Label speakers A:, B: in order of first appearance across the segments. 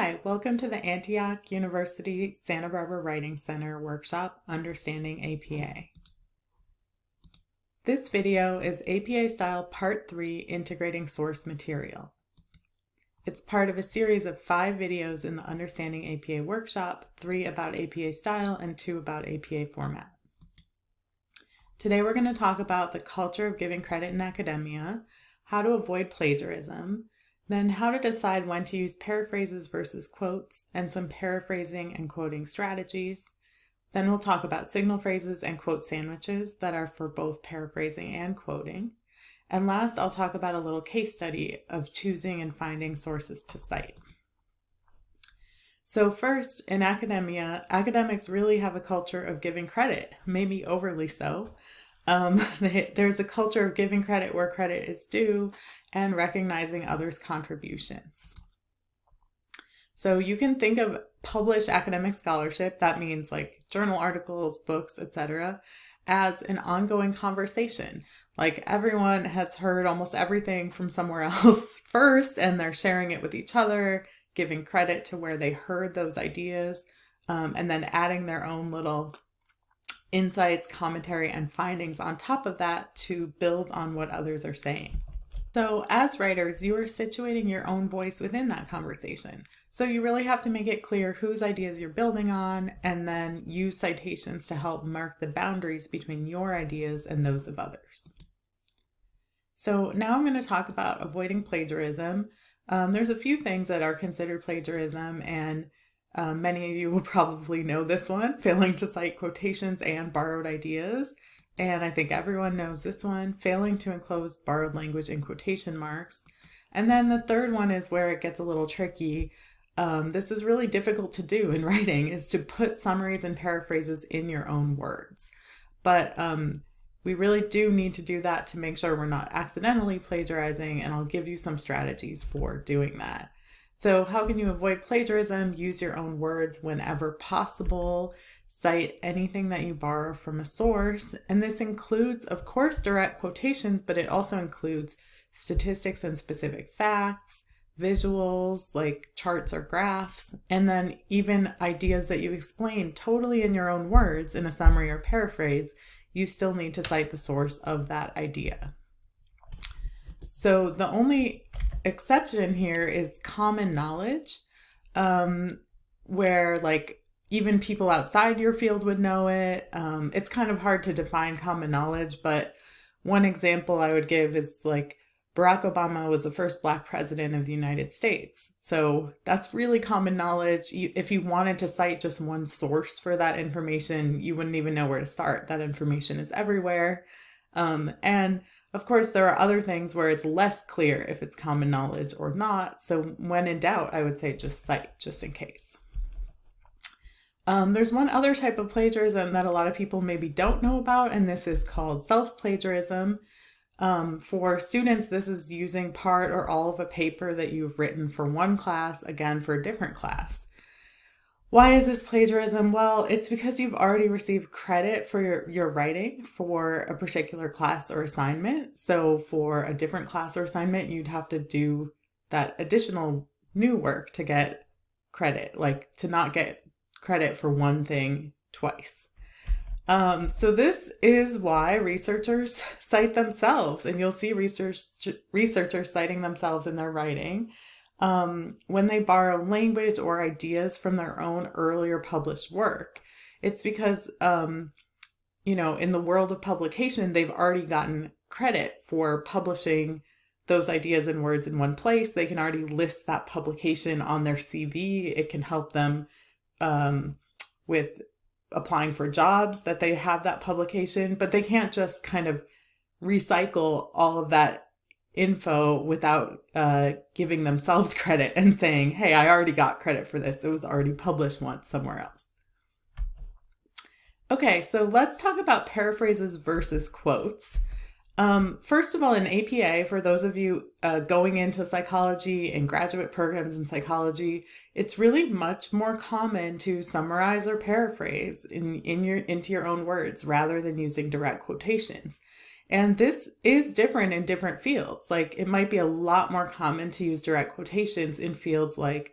A: Hi, welcome to the Antioch University Santa Barbara Writing Center workshop, Understanding APA. This video is APA Style Part 3, Integrating Source Material. It's part of a series of 5 videos in the Understanding APA workshop, 3 about APA style and 2 about APA format. Today we're going to talk about the culture of giving credit in academia, how to avoid plagiarism, then how to decide when to use paraphrases versus quotes, and some paraphrasing and quoting strategies. Then we'll talk about signal phrases and quote sandwiches that are for both paraphrasing and quoting. And last, I'll talk about a little case study of choosing and finding sources to cite. So first, in academia, academics really have a culture of giving credit, maybe overly so. There's a culture of giving credit where credit is due and recognizing others' contributions. So you can think of published academic scholarship, that means like journal articles, books, etc., as an ongoing conversation. Like everyone has heard almost everything from somewhere else first, and they're sharing it with each other, giving credit to where they heard those ideas, and then adding their own little insights, commentary, and findings on top of that to build on what others are saying. So as writers, you are situating your own voice within that conversation. So you really have to make it clear whose ideas you're building on, and then use citations to help mark the boundaries between your ideas and those of others. So now I'm going to talk about avoiding plagiarism. There's a few things that are considered plagiarism, and many of you will probably know this one, failing to cite quotations and borrowed ideas. And I think everyone knows this one, failing to enclose borrowed language in quotation marks. And then the third one is where it gets a little tricky. This is really difficult to do in writing, is to put summaries and paraphrases in your own words. But we really do need to do that to make sure we're not accidentally plagiarizing, and I'll give you some strategies for doing that. So how can you avoid plagiarism? Use your own words whenever possible. Cite anything that you borrow from a source. And this includes, of course, direct quotations, but it also includes statistics and specific facts, visuals like charts or graphs, and then even ideas that you explain totally in your own words in a summary or paraphrase. You still need to cite the source of that idea. So the only exception here is common knowledge, where like even people outside your field would know it. It's kind of hard to define common knowledge, but one example I would give is like Barack Obama was the first Black president of the United States. So that's really common knowledge. If you wanted to cite just one source for that information, you wouldn't even know where to start. That information is everywhere. And of course, there are other things where it's less clear if it's common knowledge or not. So when in doubt, I would say just cite, just in case. There's one other type of plagiarism that a lot of people maybe don't know about, and this is called self-plagiarism. For students, this is using part or all of a paper that you've written for one class, again, for a different class. Why is this plagiarism? Well, it's because you've already received credit for your writing for a particular class or assignment. So for a different class or assignment, you'd have to do that additional new work to get credit, like to not get credit for one thing twice. So this is why researchers cite themselves, and you'll see researchers citing themselves in their writing when they borrow language or ideas from their own earlier published work. It's because, in the world of publication, they've already gotten credit for publishing those ideas and words in one place. They can already list that publication on their CV. It can help them with applying for jobs that they have that publication, but they can't just kind of recycle all of that info without giving themselves credit and saying, hey, I already got credit for this. It was already published once somewhere else. Okay, so let's talk about paraphrases versus quotes. First of all, in APA, for those of you going into psychology and graduate programs in psychology, it's really much more common to summarize or paraphrase into your own words rather than using direct quotations. And this is different in different fields. Like it might be a lot more common to use direct quotations in fields like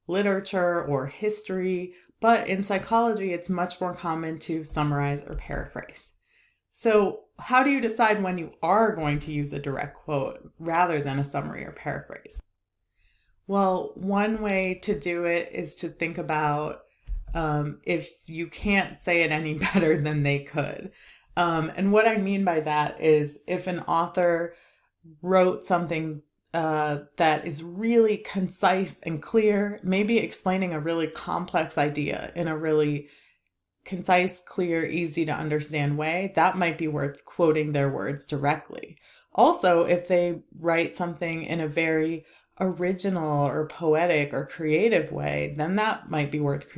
A: literature or history, but in psychology, it's much more common to summarize or paraphrase. So how do you decide when you are going to use a direct quote rather than a summary or paraphrase? Well, one way to do it is to think about if you can't say it any better than they could. And what I mean by that is if an author wrote something that is really concise and clear, maybe explaining a really complex idea in a really concise, clear, easy to understand way, that might be worth quoting their words directly. Also, if they write something in a very original or poetic or creative way, then that might be worth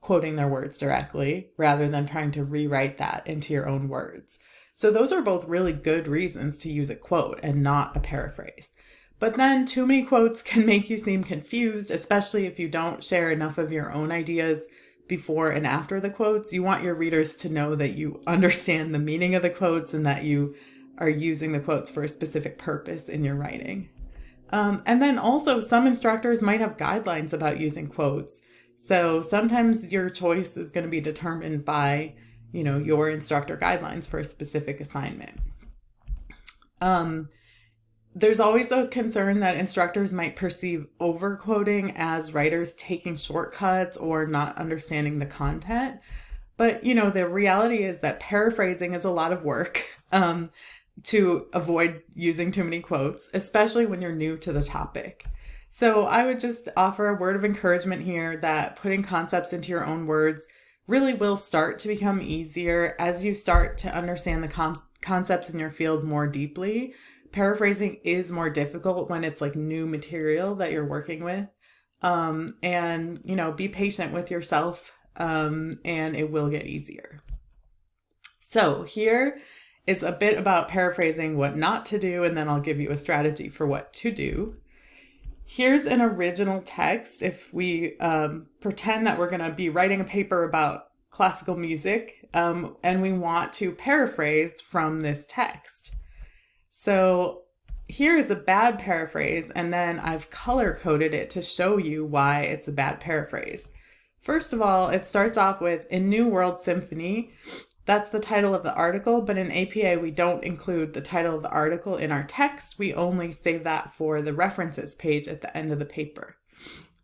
A: quoting their words directly rather than trying to rewrite that into your own words. So those are both really good reasons to use a quote and not a paraphrase. But then too many quotes can make you seem confused, especially if you don't share enough of your own ideas before and after the quotes. You want your readers to know that you understand the meaning of the quotes and that you are using the quotes for a specific purpose in your writing. And then also some instructors might have guidelines about using quotes. So sometimes your choice is going to be determined by, your instructor guidelines for a specific assignment. There's always a concern that instructors might perceive overquoting as writers taking shortcuts or not understanding the content. But, the reality is that paraphrasing is a lot of work to avoid using too many quotes, especially when you're new to the topic. So I would just offer a word of encouragement here that putting concepts into your own words really will start to become easier as you start to understand the concepts in your field more deeply. Paraphrasing is more difficult when it's like new material that you're working with. And, be patient with yourself, and it will get easier. So here is a bit about paraphrasing, what not to do, and then I'll give you a strategy for what to do. Here's an original text. If we pretend that we're going to be writing a paper about classical music, and we want to paraphrase from this text. So here is a bad paraphrase, and then I've color-coded it to show you why it's a bad paraphrase. First of all, it starts off with, in New World Symphony. That's the title of the article, but in APA, we don't include the title of the article in our text. We only save that for the references page at the end of the paper.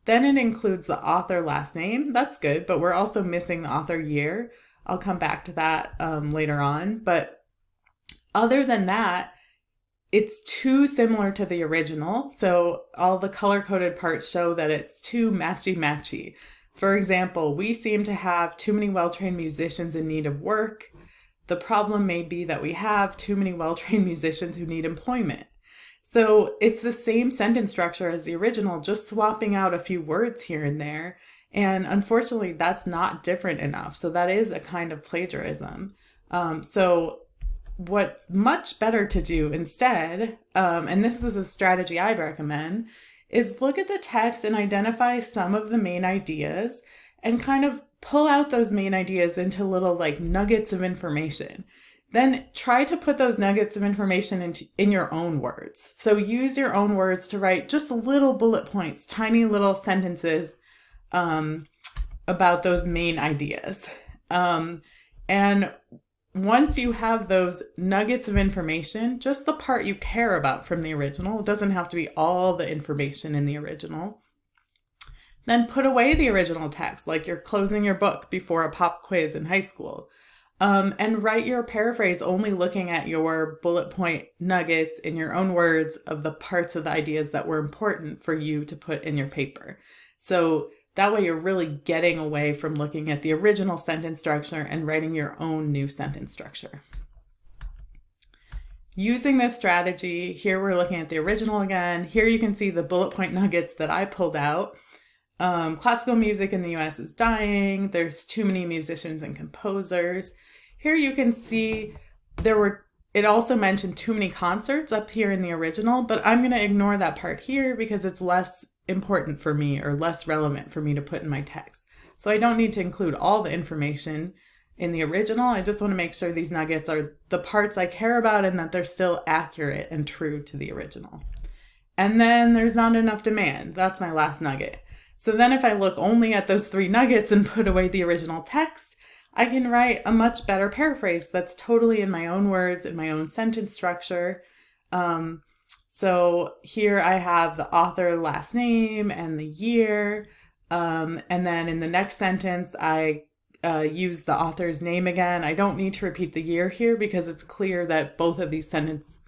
A: Then it includes the author last name. That's good, but we're also missing the author year. I'll come back to that later on. But other than that, it's too similar to the original. So all the color-coded parts show that it's too matchy-matchy. For example, we seem to have too many well-trained musicians in need of work. The problem may be that we have too many well-trained musicians who need employment. So it's the same sentence structure as the original, just swapping out a few words here and there. And unfortunately, that's not different enough. So that is a kind of plagiarism. So what's much better to do instead, and this is a strategy I'd recommend, is look at the text and identify some of the main ideas and kind of pull out those main ideas into little nuggets of information. Then try to put those nuggets of information in your own words. So use your own words to write just little bullet points, tiny little sentences about those main ideas. And once you have those nuggets of information, just the part you care about from the original, it doesn't have to be all the information in the original, then put away the original text like you're closing your book before a pop quiz in high school. And write your paraphrase only looking at your bullet point nuggets in your own words of the parts of the ideas that were important for you to put in your paper. So that way you're really getting away from looking at the original sentence structure and writing your own new sentence structure. Using this strategy, here we're looking at the original again. Here you can see the bullet point nuggets that I pulled out. Classical music in the US is dying. There's too many musicians and composers. Here you can see it also mentioned too many concerts up here in the original, but I'm going to ignore that part here because it's less important for me or less relevant for me to put in my text. So I don't need to include all the information in the original. I just want to make sure these nuggets are the parts I care about and that they're still accurate and true to the original. And then there's not enough demand. That's my last nugget. So then if I look only at those 3 nuggets and put away the original text, I can write a much better paraphrase that's totally in my own words, in my own sentence structure. So here I have the author last name and the year. And then in the next sentence, I use the author's name again. I don't need to repeat the year here because it's clear that both of these sentences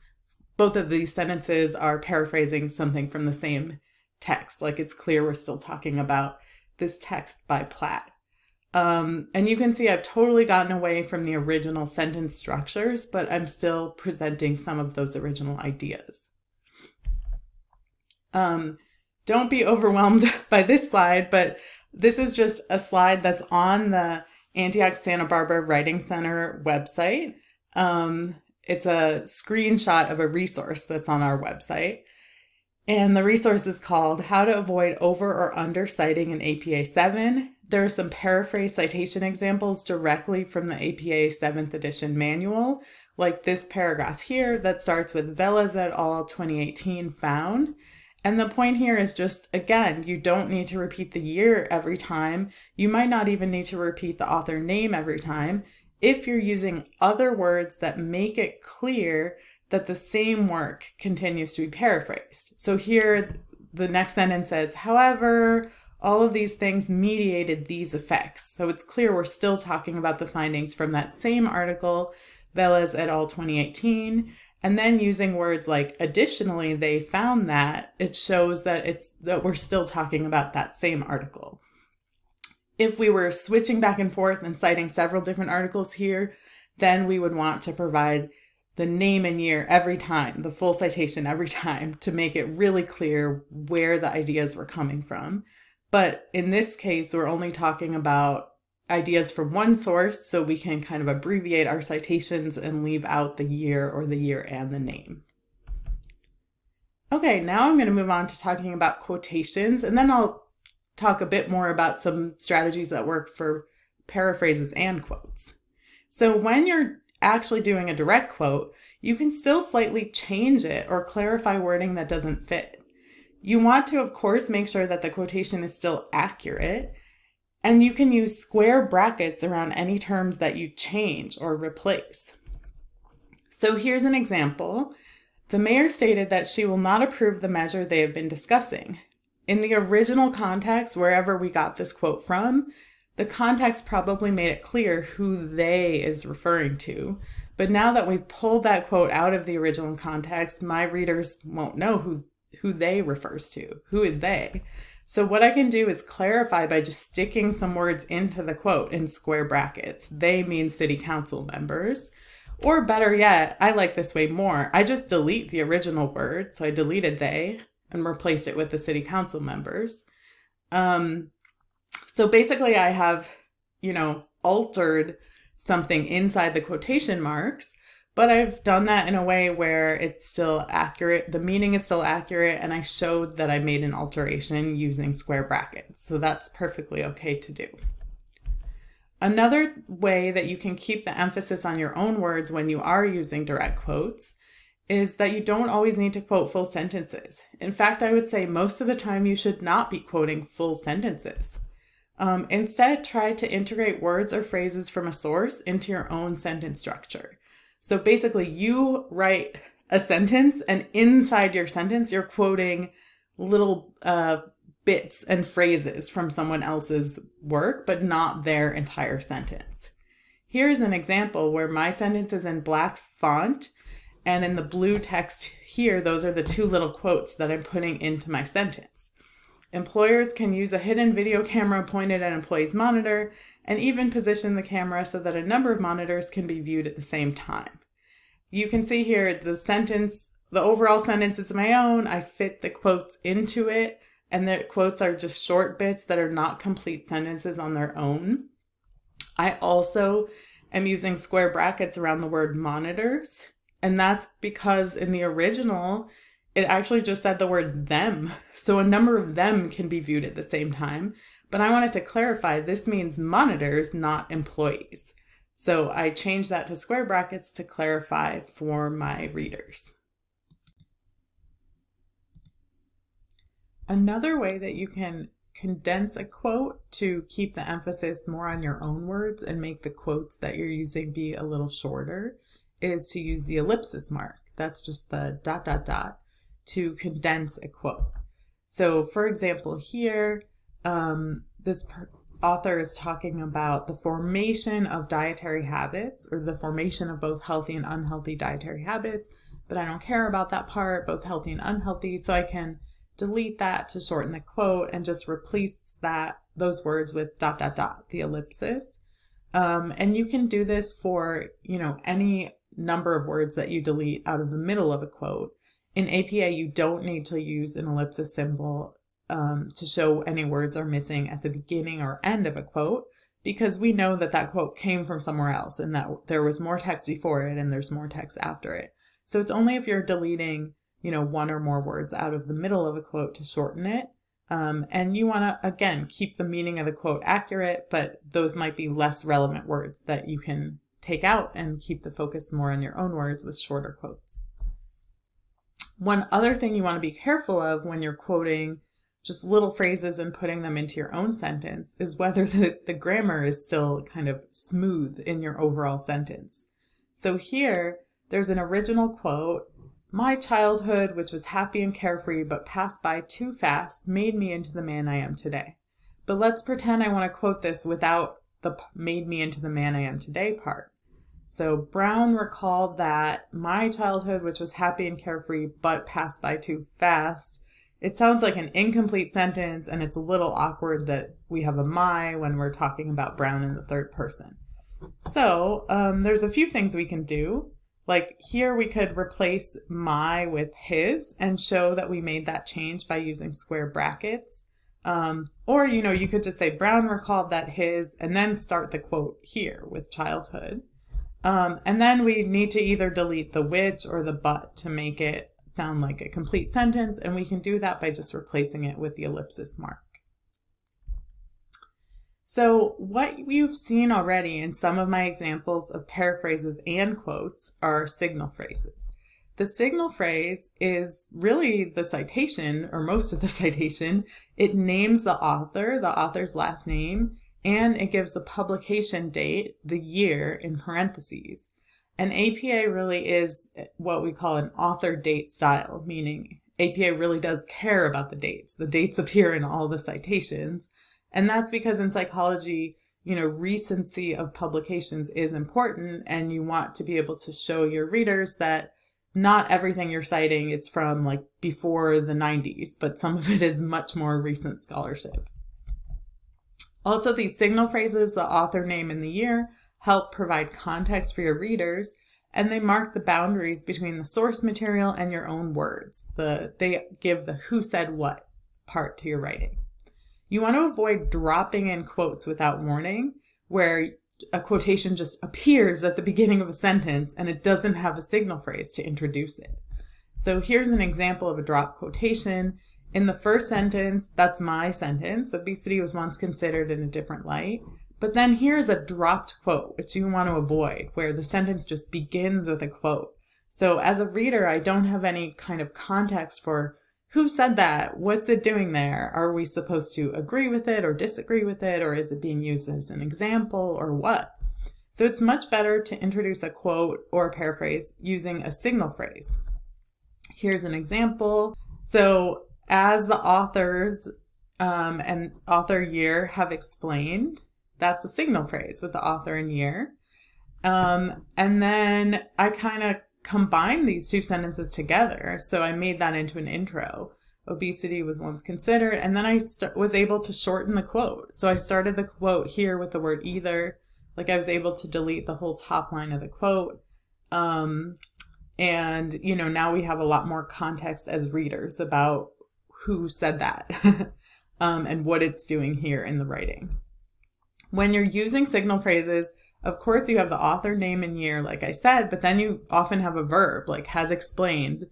A: are paraphrasing something from the same text. Like it's clear we're still talking about this text by Platt. And you can see I've totally gotten away from the original sentence structures, but I'm still presenting some of those original ideas. Don't be overwhelmed by this slide, but this is just a slide that's on the Antioch Santa Barbara Writing Center website. It's a screenshot of a resource that's on our website. And the resource is called How to Avoid Over or Under Citing in APA 7. There are some paraphrase citation examples directly from the APA 7th edition manual, like this paragraph here that starts with Velez et al. 2018 found. And the point here is just, again, you don't need to repeat the year every time. You might not even need to repeat the author name every time if you're using other words that make it clear that the same work continues to be paraphrased. So here, the next sentence says, however, all of these things mediated these effects. So it's clear we're still talking about the findings from that same article, Velez et al. 2018. And then using words like additionally, they found that, it shows that we're still talking about that same article. If we were switching back and forth and citing several different articles here, then we would want to provide the name and year every time, the full citation every time, to make it really clear where the ideas were coming from. But in this case, we're only talking about ideas from one source, so we can kind of abbreviate our citations and leave out the year or the year and the name. Okay, now I'm going to move on to talking about quotations, and then I'll talk a bit more about some strategies that work for paraphrases and quotes. So when you're actually doing a direct quote, you can still slightly change it or clarify wording that doesn't fit. You want to, of course, make sure that the quotation is still accurate, and you can use square brackets around any terms that you change or replace. So here's an example. The mayor stated that she will not approve the measure they have been discussing. In the original context, wherever we got this quote from, the context probably made it clear who they is referring to. But now that we've pulled that quote out of the original context, my readers won't know who they refers to. Who is they? So what I can do is clarify by just sticking some words into the quote in square brackets. They mean city council members. Or better yet, I like this way more. I just delete the original word. So I deleted they and replaced it with the city council members. So basically I have, altered something inside the quotation marks, but I've done that in a way where it's still accurate. The meaning is still accurate, and I showed that I made an alteration using square brackets. So that's perfectly okay to do. Another way that you can keep the emphasis on your own words when you are using direct quotes is that you don't always need to quote full sentences. In fact, I would say most of the time you should not be quoting full sentences. Instead, try to integrate words or phrases from a source into your own sentence structure. So basically, you write a sentence, and inside your sentence, you're quoting little bits and phrases from someone else's work, but not their entire sentence. Here's an example where my sentence is in black font, and in the blue text here, those are the 2 little quotes that I'm putting into my sentence. Employers can use a hidden video camera pointed at an employee's monitor and even position the camera so that a number of monitors can be viewed at the same time. You can see here the overall sentence is my own. I fit the quotes into it, and the quotes are just short bits that are not complete sentences on their own. I also am using square brackets around the word monitors, and that's because in the original, it actually just said the word them. So a number of them can be viewed at the same time. But I wanted to clarify this means monitors, not employees. So I changed that to square brackets to clarify for my readers. Another way that you can condense a quote to keep the emphasis more on your own words and make the quotes that you're using be a little shorter is to use the ellipsis mark. That's just the ... to condense a quote. So for example, here, this author is talking about the formation of dietary habits, or the formation of both healthy and unhealthy dietary habits, but I don't care about that part, both healthy and unhealthy, so I can delete that to shorten the quote and just replace those words with ... the ellipsis. And you can do this for, any number of words that you delete out of the middle of a quote. In APA, you don't need to use an ellipsis symbol to show any words are missing at the beginning or end of a quote, because we know that quote came from somewhere else and that there was more text before it and there's more text after it. So it's only if you're deleting, one or more words out of the middle of a quote to shorten it. And you want to, again, keep the meaning of the quote accurate, but those might be less relevant words that you can take out and keep the focus more on your own words with shorter quotes. One other thing you want to be careful of when you're quoting just little phrases and putting them into your own sentence is whether the grammar is still kind of smooth in your overall sentence. So here, there's an original quote: "My childhood, which was happy and carefree but passed by too fast, made me into the man I am today." But let's pretend I want to quote this without the "made me into the man I am today" part. So Brown recalled that my childhood, which was happy and carefree but passed by too fast. It sounds like an incomplete sentence, and it's a little awkward that we have a my when we're talking about Brown in the third person. So there's a few things we can do. Like here we could replace my with his and show that we made that change by using square brackets. Or, you could just say Brown recalled that his, and then start the quote here with childhood. And then we need to either delete the which or the but to make it sound like a complete sentence. And we can do that by just replacing it with the ellipsis mark. So what you've seen already in some of my examples of paraphrases and quotes are signal phrases. The signal phrase is really the citation, or most of the citation. It names the author's last name, and it gives the publication date, the year, in parentheses. And APA really is what we call an author date style, meaning APA really does care about the dates. The dates appear in all the citations. And that's because in psychology, recency of publications is important, and you want to be able to show your readers that not everything you're citing is from like before the 90s, but some of it is much more recent scholarship. Also, these signal phrases, the author name and the year, help provide context for your readers, and they mark the boundaries between the source material and your own words. They give the who said what part to your writing. You want to avoid dropping in quotes without warning, where a quotation just appears at the beginning of a sentence and it doesn't have a signal phrase to introduce it. So here's an example of a drop quotation. In the first sentence, that's my sentence. Obesity was once considered in a different light. But then here's a dropped quote, which you want to avoid, where the sentence just begins with a quote. So as a reader, I don't have any kind of context for who said that? What's it doing there? Are we supposed to agree with it or disagree with it? Or is it being used as an example or what? So it's much better to introduce a quote or a paraphrase using a signal phrase. Here's an example. So as the authors and author year have explained, that's a signal phrase with the author and year. And then I kind of combine these two sentences together. So I made that into an intro. Obesity was once considered, and then I was able to shorten the quote. So I started the quote here with the word either, like I was able to delete the whole top line of the quote. And, now we have a lot more context as readers about who said that and what it's doing here in the writing. When you're using signal phrases, of course, you have the author name and year, like I said, but then you often have a verb, like has explained,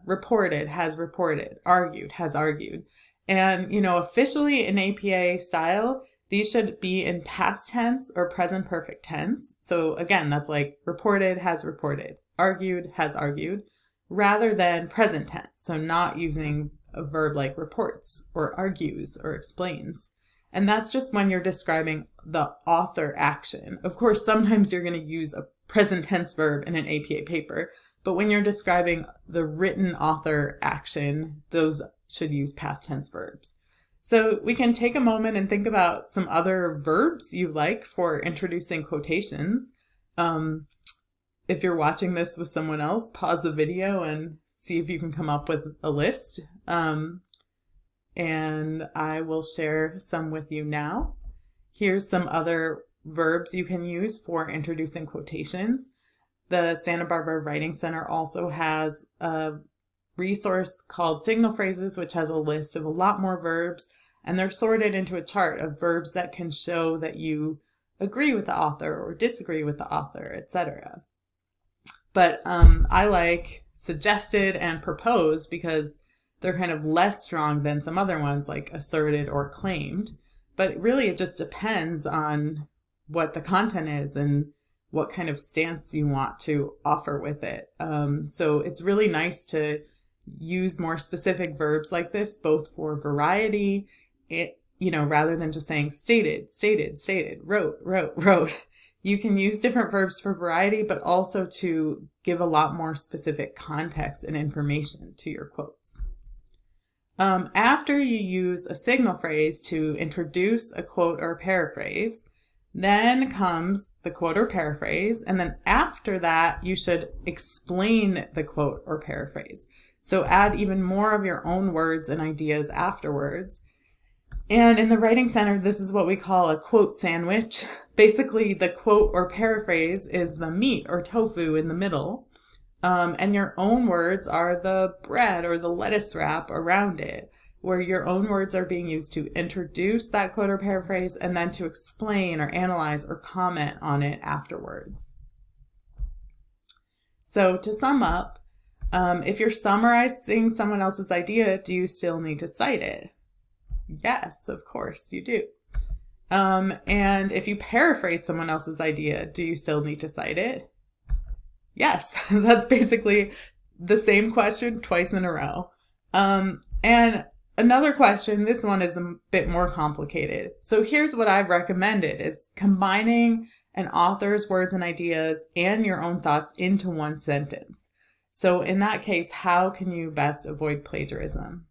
A: reported, has reported, argued, has argued. And, officially in APA style, these should be in past tense or present perfect tense. So again, that's like reported, has reported, argued, has argued, rather than present tense. So not using a verb like reports or argues or explains. And that's just when you're describing the author action. Of course, sometimes you're going to use a present tense verb in an APA paper, but when you're describing the written author action, those should use past tense verbs. So we can take a moment and think about some other verbs you like for introducing quotations. If you're watching this with someone else, pause the video and see if you can come up with a list. And I will share some with you now. Here's some other verbs you can use for introducing quotations. The Santa Barbara Writing Center also has a resource called Signal Phrases, which has a list of a lot more verbs, and they're sorted into a chart of verbs that can show that you agree with the author or disagree with the author, etc. But I like suggested and proposed because they're kind of less strong than some other ones like asserted or claimed. But really it just depends on what the content is and what kind of stance you want to offer with it. So it's really nice to use more specific verbs like this, both for variety, rather than just saying stated, wrote. You can use different verbs for variety, but also to give a lot more specific context and information to your quotes. After you use a signal phrase to introduce a quote or paraphrase, then comes the quote or paraphrase, and then after that, you should explain the quote or paraphrase. So add even more of your own words and ideas afterwards. And in the Writing Center, this is what we call a quote sandwich. Basically, the quote or paraphrase is the meat or tofu in the middle, and your own words are the bread or the lettuce wrap around it, where your own words are being used to introduce that quote or paraphrase and then to explain or analyze or comment on it afterwards. So to sum up, if you're summarizing someone else's idea, do you still need to cite it? Yes, of course you do. And if you paraphrase someone else's idea, do you still need to cite it? Yes, that's basically the same question twice in a row. And another question, this one is a bit more complicated. So here's what I've recommended is combining an author's words and ideas and your own thoughts into one sentence. So in that case, how can you best avoid plagiarism?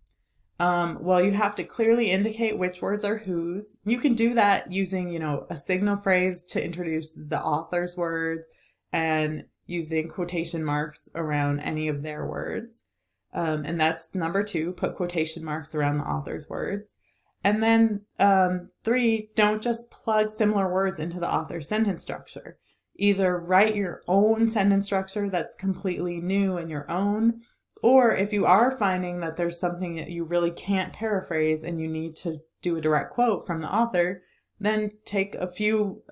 A: Well, you have to clearly indicate which words are whose. You can do that using, a signal phrase to introduce the author's words and using quotation marks around any of their words. And that's number 2, put quotation marks around the author's words. And then 3, don't just plug similar words into the author's sentence structure. Either write your own sentence structure that's completely new and your own, or if you are finding that there's something that you really can't paraphrase and you need to do a direct quote from the author, then take a few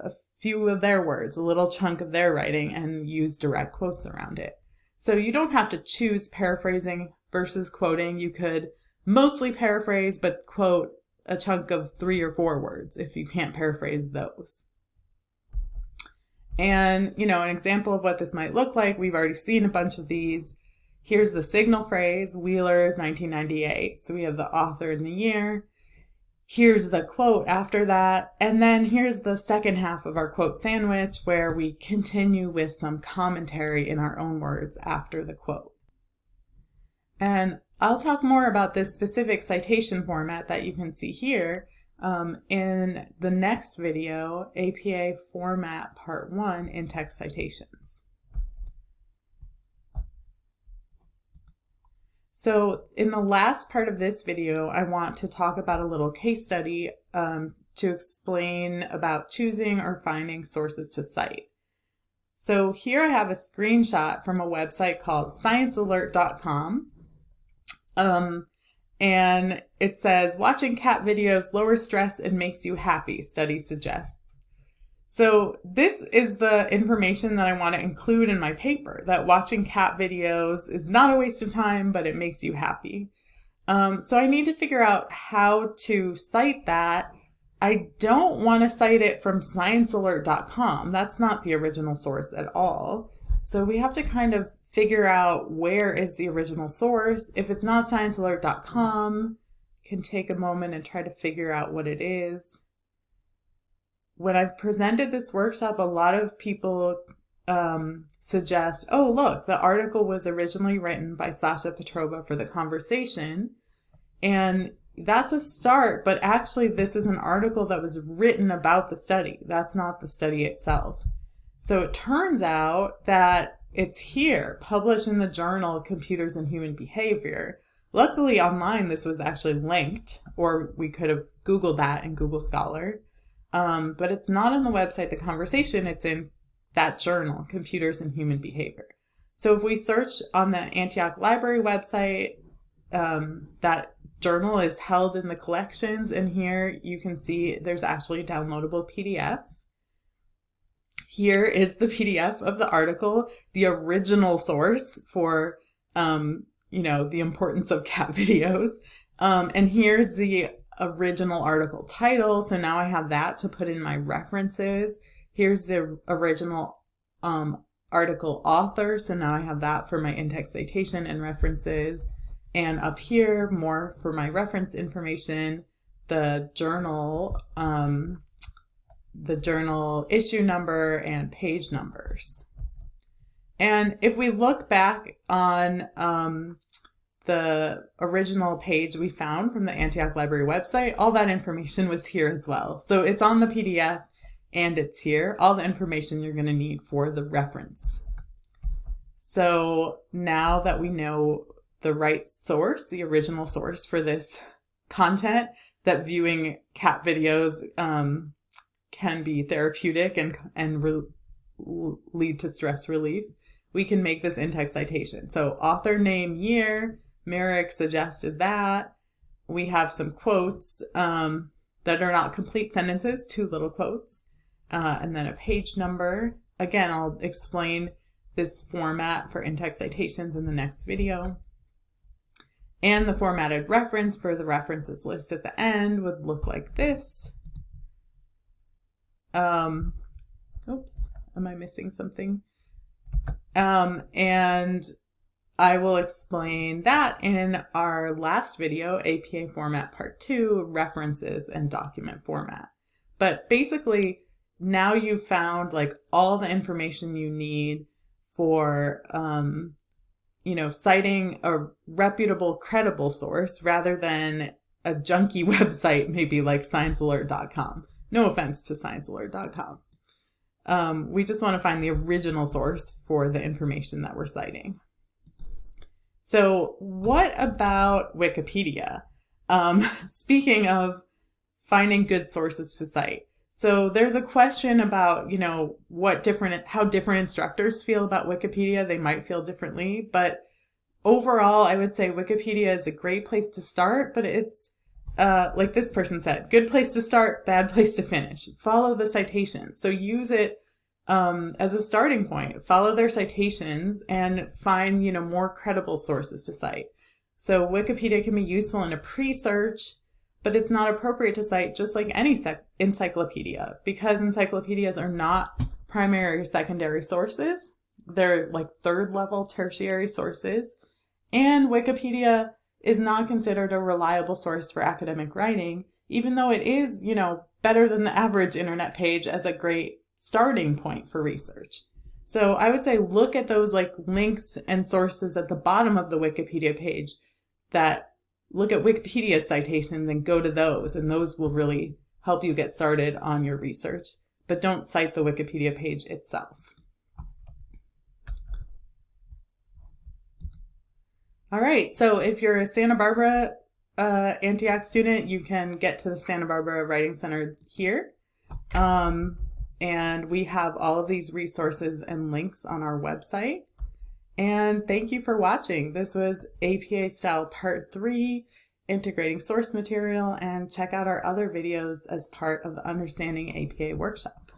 A: of their words, a little chunk of their writing, and use direct quotes around it. So you don't have to choose paraphrasing versus quoting. You could mostly paraphrase, but quote a chunk of 3 or 4 words if you can't paraphrase those. And, an example of what this might look like, we've already seen a bunch of these. Here's the signal phrase, Wheeler's 1998. So we have the author and the year. Here's the quote after that. And then here's the second half of our quote sandwich where we continue with some commentary in our own words after the quote. And I'll talk more about this specific citation format that you can see here in the next video, APA Format Part 1 in Text Citations. So in the last part of this video, I want to talk about a little case study to explain about choosing or finding sources to cite. So here I have a screenshot from a website called sciencealert.com. And it says, watching cat videos lowers stress and makes you happy, study suggests. So this is the information that I want to include in my paper, that watching cat videos is not a waste of time, but it makes you happy. So I need to figure out how to cite that. I don't want to cite it from sciencealert.com. That's not the original source at all. So we have to kind of figure out where is the original source. If it's not sciencealert.com, can take a moment and try to figure out what it is. When I've presented this workshop, a lot of people suggest, oh, look, the article was originally written by Sasha Petrova for The Conversation. And that's a start, but actually this is an article that was written about the study. That's not the study itself. So it turns out that it's here, published in the journal Computers and Human Behavior. Luckily online this was actually linked, or we could have Googled that in Google Scholar. But it's not on the website, The Conversation, it's in that journal, Computers and Human Behavior. So if we search on the Antioch Library website, that journal is held in the collections, and here you can see there's actually a downloadable PDF. Here is the PDF of the article, the original source for, the importance of cat videos. And here's the original article title. So now I have that to put in my references. Here's the original article author. So now I have that for my in-text citation and references. And up here, more for my reference information, the journal issue number and page numbers. And if we look back on the original page we found from the Antioch Library website, all that information was here as well. So it's on the PDF and it's here, all the information you're going to need for the reference. So now that we know the right source, the original source for this content, that viewing cat videos can be therapeutic and lead to stress relief, we can make this in-text citation. So author name, year, Merrick suggested that. We have some quotes that are not complete sentences, 2 little quotes, and then a page number. Again, I'll explain this format for in-text citations in the next video. And the formatted reference for the references list at the end would look like this. Oops, am I missing something? And I will explain that in our last video, APA Format Part 2, References and Document Format. But basically, now you've found like all the information you need for citing a reputable, credible source rather than a junky website, maybe like sciencealert.com. No offense to sciencealert.com. We just want to find the original source for the information that we're citing. So what about Wikipedia? Speaking of finding good sources to cite. So there's a question about, how different instructors feel about Wikipedia. They might feel differently, but overall, I would say Wikipedia is a great place to start, but it's, like this person said, good place to start, bad place to finish. Follow the citations. So use it as a starting point. Follow their citations and find, more credible sources to cite. So Wikipedia can be useful in a pre-search, but it's not appropriate to cite just like any encyclopedia, because encyclopedias are not primary or secondary sources. They're like third level tertiary sources. And Wikipedia is not considered a reliable source for academic writing, even though it is, better than the average internet page as a great starting point for research. So I would say look at those like links and sources at the bottom of the Wikipedia page that look at Wikipedia citations and go to those, and those will really help you get started on your research. But don't cite the Wikipedia page itself. All right, so if you're a Santa Barbara Antioch student, you can get to the Santa Barbara Writing Center here. And we have all of these resources and links on our website. And thank you for watching. This was APA Style Part 3, Integrating Source Material, and check out our other videos as part of the Understanding APA workshop.